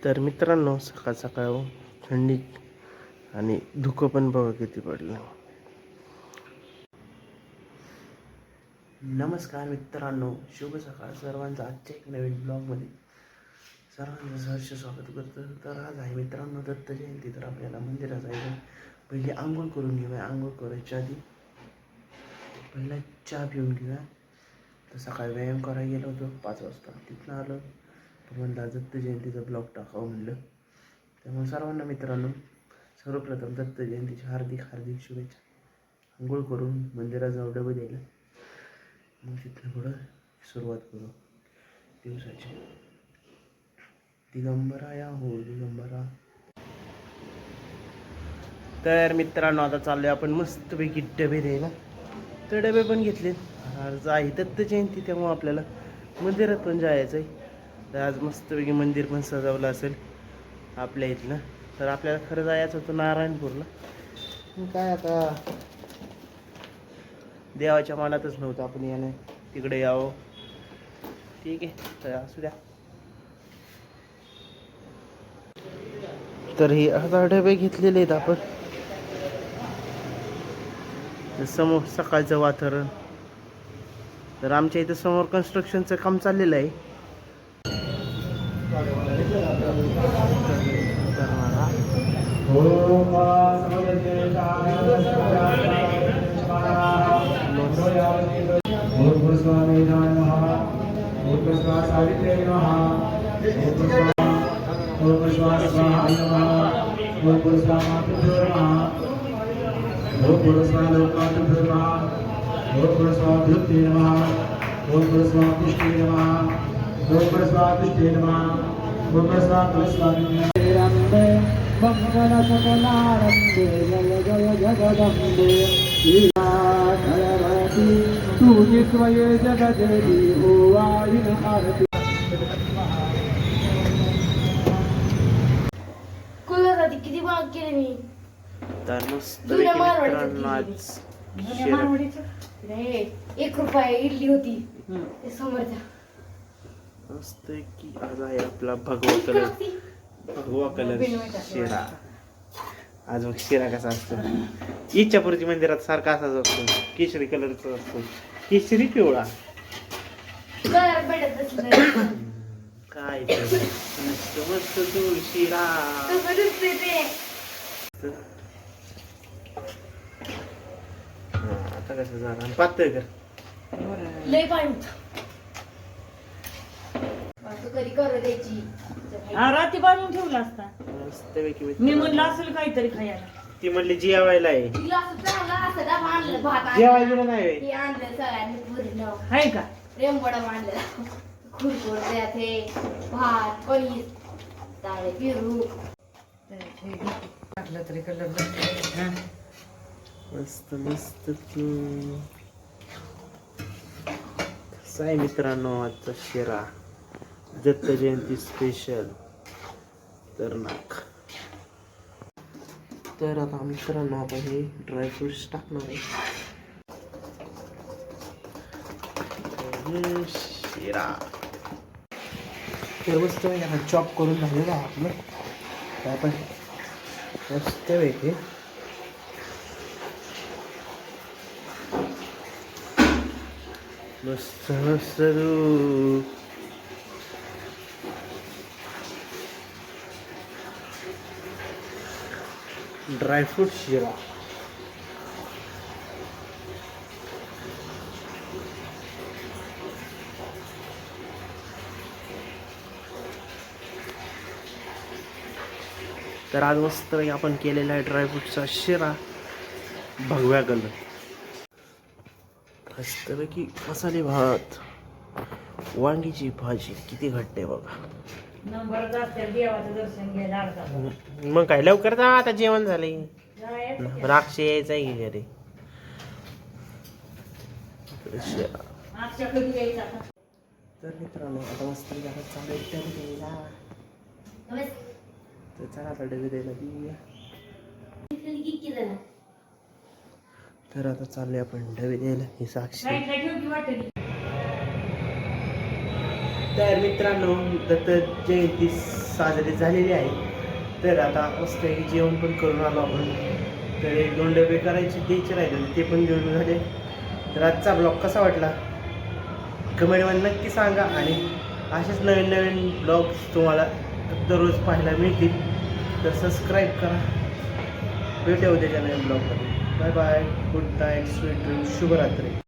तर मित्रांनो, सकाळ सकाळ थंडी आणि धुकं पण बघा किती पडलं. नमस्कार मित्रांनो, शुभ सकाळ सर्वांचं. आजच्या एक नवीन ब्लॉगमध्ये सर्वांचं सहर्ष स्वागत करतो. तर आज आहे मित्रांनो दत्त जयंती. तर आपल्याला मंदिरात जायचं. पहिले आंघोळ करून घेऊया. आंघोळ करायच्या आधी पहिला चहा पिऊन घेऊया. तर सकाळी व्यायाम करायला गेलो होतो 5 वाजता. तिथनं आलो तर म्हणलं दत्त जयंतीचा ब्लॉग टाकावं म्हणलं. त्यामुळे सर्वांना मित्रांनो सर्वप्रथम दत्त जयंतीच्या हार्दिक शुभेच्छा. आंघोळ करून मंदिरात जाऊ डबे द्यायला. मग तिथनं पुढं सुरुवात करू दिवसाची. दिगंबरा या हो दिगंबरा. तर मित्रांनो आता चाललोय आपण मस्तपैकी डबे द्यायला. तर डबे पण घेतले. आज आहे दत्त जयंती त्यामुळं आपल्याला मंदिरात पण जायचं आहे. तर आज मस्तपैकी मंदिर पण सजवलं असेल आपल्या इथलं. तर आपल्याला खरं जायचं होतं नारायणपूरला. काय आता देवाच्या मनातच नव्हतं आपण याने तिकडे यावं. ठीक आहे, तर असू द्या. तर हे आता डबे घेतलेले आहेत आपण. समोर सकाळचं वातावरण. तर आमच्या इथं समोर कन्स्ट्रक्शनचं काम चाललेलं आहे. किती बाग केले मी. तर मस्त 1 रुपया इडली होती समोरच्या. मस्त की आज आहे आपला भगवा कलर शिरा. आज मग शिरा कसा असतो इच्छापुरती मंदिरात सारखा असाच असतो. केशरी कलरचा असतो. केशरी पिवळा काय मस्त मस्त तू शिरा. आता कसं झालं पातळ कर. लय पाणी कधी करू द्यायची. रात्री बांधून ठेवला असता. मस्तपैकी मी म्हणलं असेल काहीतरी खायला. ती म्हणली जेवायला आहे. जेवायला दिलं नाही आहे का रेंबडा मांडलेला खुरकुर ते भात पनीर डाळे पिरू टाकलं तरी कलर मस्त मस्त. कसा आहे मित्रांनो आजचा शिरा दत्त जयंती स्पेशल. तर नाक तर आता मित्रांनो आपण हे ड्रायफ्रुट्स टाकणार आहे. शिरा तर मस्त आपण चॉप करून झालेलं आहे आपलं. तर आपण मस्त वेगळे मस्त मस्त ड्रायफ्रूट शिरा. तर आज मस्त आपण केलेला आहे ड्रायफ्रूटचा शिरा भगव्या कलर. मस्तपैकी मसाले भात वांगीची भाजी किती घट्ट आहे बघा. देवाचं दर्शन घ्यायला. मग काय लवकर जा आता जेवण झाले. राक्ष यायचं आहे की घरी. तर मित्रांनो आता मस्त चालू डबे द्यायला. तर चला आता डबे द्यायला देऊया. तर आता चालले आपण डबे द्यायला. हे साक्षी. तर मित्रांनो दत्त जयंती साजरी झालेली आहे. तर आता मस्त हे जेवण पण करून आलो आपण. तर 1-2 डबे करायचे द्यायचे राहिले ते पण घेऊन झाले. तर आजचा ब्लॉग कसा वाटला कमेंटमध्ये नक्की सांगा. आणि असेच नवीन नवीन ब्लॉग्स तुम्हाला दररोज पाहायला मिळतील. तर सबस्क्राईब करा. भेटूया उद्याच्या नवीन ब्लॉगमध्ये. Bye bye. Good night. Sweet dream. शुभरात्री.